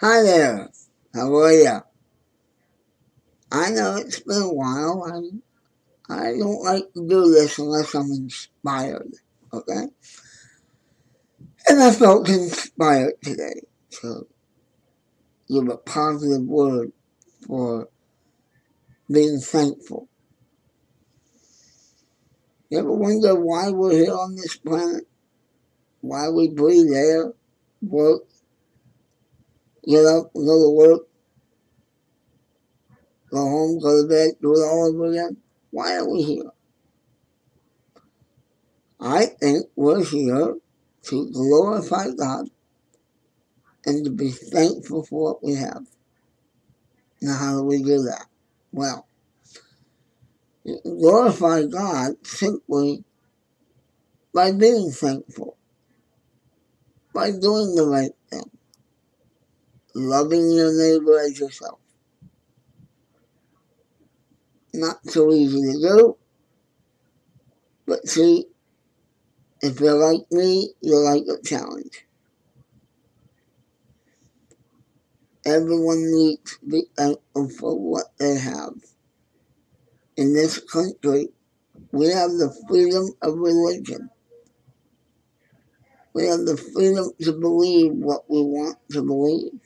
Hi there. How are ya? I know it's been a while. I don't like to do this unless I'm inspired. Okay? And I felt inspired today to give a positive word for being thankful. You ever wonder why we're here on this planet? Why we breathe air, work, get up, go to work, go home, go to bed, do it all over again? Why are we here? I think we're here to glorify God and to be thankful for what we have. Now, how do we do that? Well, you can glorify God simply by being thankful, by doing the right thing, loving your neighbor as yourself. Not so easy to do, but see, if you're like me, you like a challenge. Everyone needs to be thankful for what they have. In this country, we have the freedom of religion. We have the freedom to believe what we want to believe.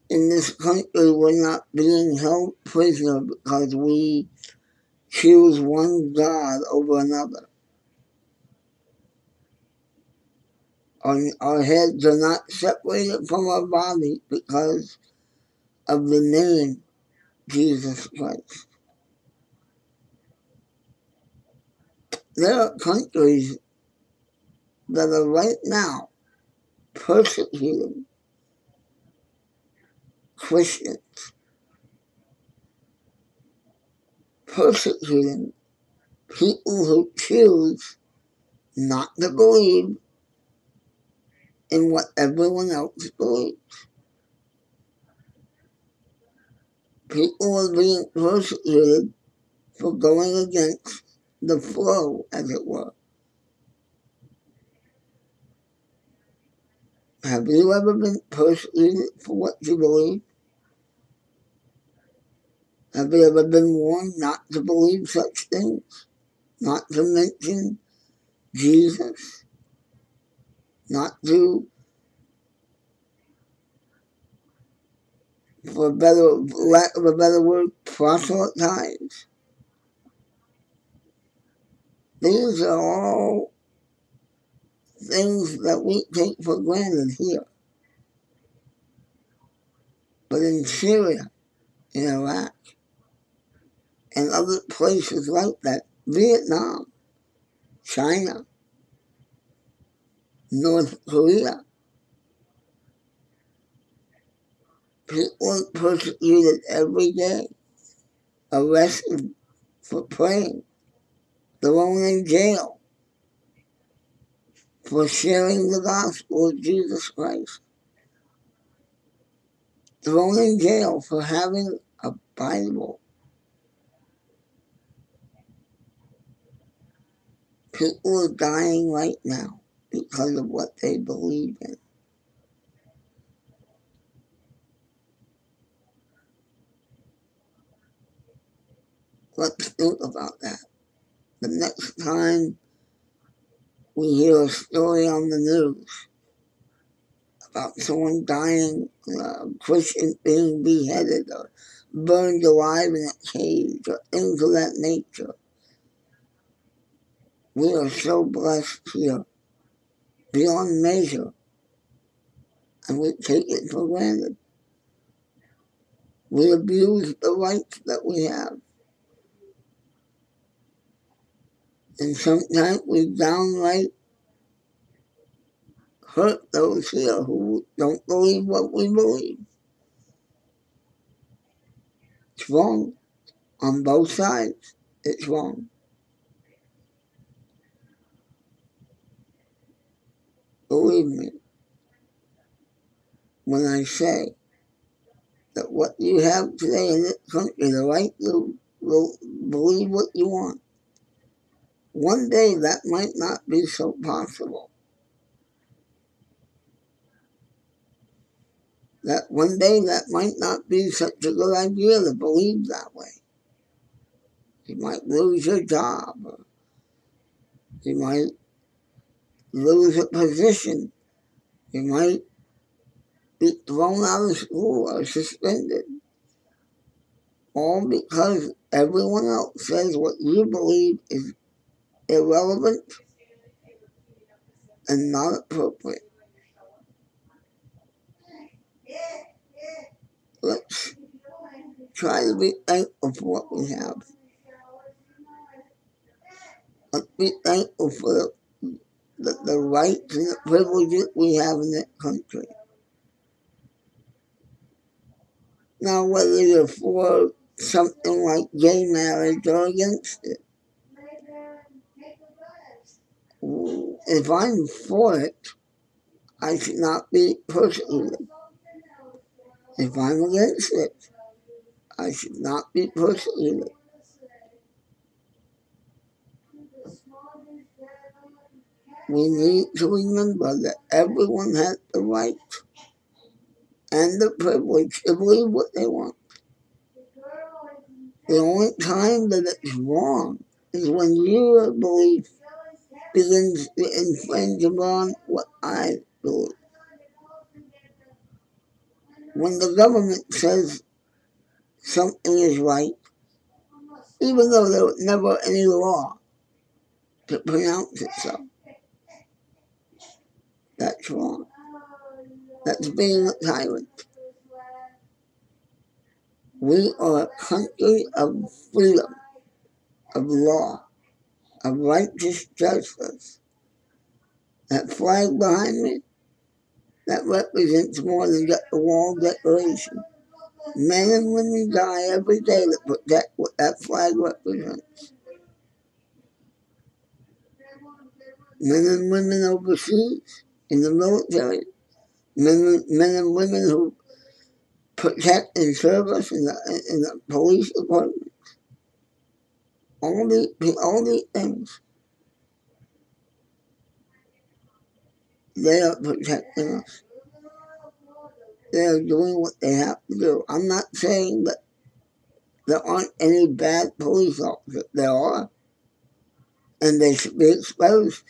In this country, we're not being held prisoner because we choose one God over another. Our heads are not separated from our body because of the name Jesus Christ. There are countries that are right now persecuting Christians, persecuting people who choose not to believe in what everyone else believes. People are being persecuted for going against the flow, as it were. Have you ever been persecuted for what you believe? Have you ever been warned not to believe such things? Not to mention Jesus? Not to, for lack of a better word, proselytize? These are all things that we take for granted here. But in Syria, in Iraq, and other places like that, Vietnam, China, North Korea, people are persecuted every day, arrested for praying, thrown in jail for sharing the gospel of Jesus Christ, thrown in jail for having a Bible. People are dying right now because of what they believe in. Let's think about that. The next time we hear a story on the news about someone dying, Christian being beheaded or burned alive in a cage or things of that nature, we are so blessed here, beyond measure, and we take it for granted. We abuse the rights that we have. And sometimes we downright hurt those here who don't believe what we believe. It's wrong. On both sides, it's wrong. Believe me when I say that what you have today in this country, the right to believe what you want, one day that might not be so possible. that one day that might not be such a good idea to believe that way. You might lose your job, or you might lose a position, you might be thrown out of school or suspended, all because everyone else says what you believe is irrelevant and not appropriate. Let's try to be thankful for what we have. Let's be thankful for the rights and the privileges we have in that country. Now, whether you're for something like gay marriage or against it, if I'm for it, I should not be persecuted. If I'm against it, I should not be persecuted. We need to remember that everyone has the right and the privilege to believe what they want. The only time that it's wrong is when your belief begins to infringe upon what I believe. When the government says something is right, even though there was never any law to pronounce it so, that's wrong. That's being a tyrant. We are a country of freedom, of law, of righteous justice. That flag behind me, that represents more than just a wall decoration. Men and women die every day to protect what that flag represents. Men and women overseas, in the military, men and women who protect and serve us in the police department. All these things, they are protecting us. They are doing what they have to do. I'm not saying that there aren't any bad police officers. There are. And they should be exposed.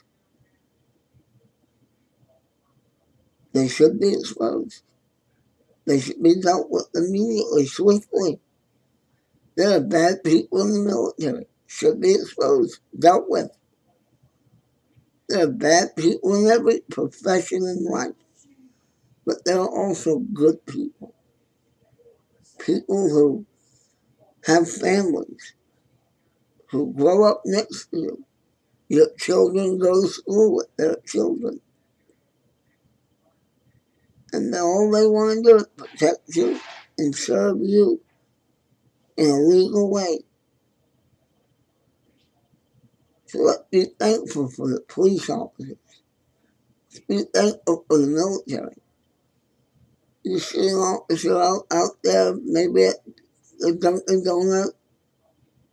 They should be exposed. They should be dealt with immediately, swiftly. There are bad people in the military. Should be exposed, dealt with. There are bad people in every profession in life. But there are also good people. People who have families, who grow up next to you. Your children go to school with their children. And all they want to do is protect you and serve you in a legal way. So let's be thankful for the police officers. Let's be thankful for the military. You see an officer out there, maybe at the Dunkin' Donut.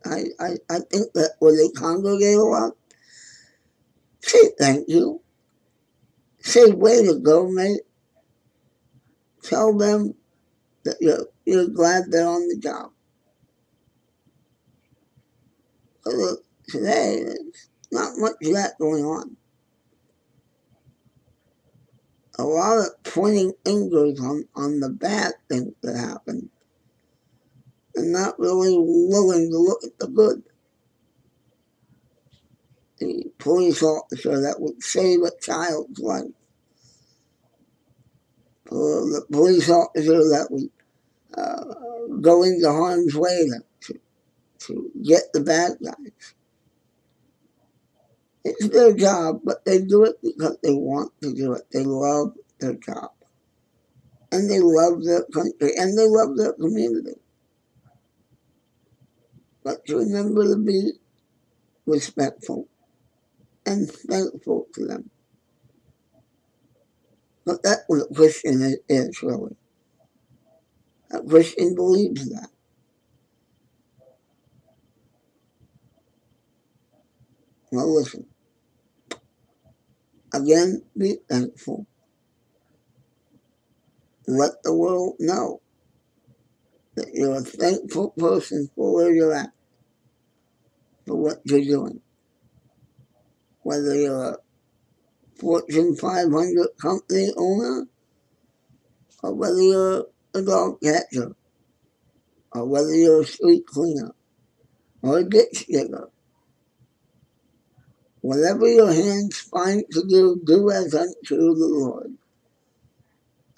I think that where they congregate a lot. Say thank you. Say way to go, mate. Tell them that you're glad they're on the job. Because today, there's not much of that going on. A lot of pointing fingers on the bad things that happen and not really willing to look at the good. The police officer that would save a child's life, or the police officer that would go into harm's way to get the bad guys. It's their job, but they do it because they want to do it. They love their job. And they love their country, and they love their community. Let's remember to be respectful and thankful to them. But that's what a Christian is really. A Christian believes that. Well, listen. Again, be thankful. let the world know that you're a thankful person for where you're at, for what you're doing. Whether you're a Fortune 500 company owner, or whether you're a dog catcher, or whether you're a street cleaner, or a ditch digger. Whatever your hands find to do, do as unto the Lord,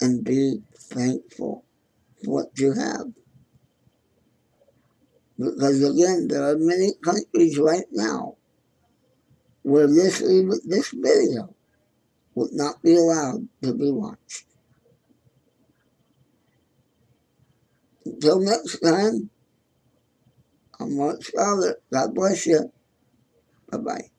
and be thankful for what you have. Because again, there are many countries right now where this video would not be allowed to be watched. Until next time, I'm Mark Scarlett. God bless you. Bye-bye.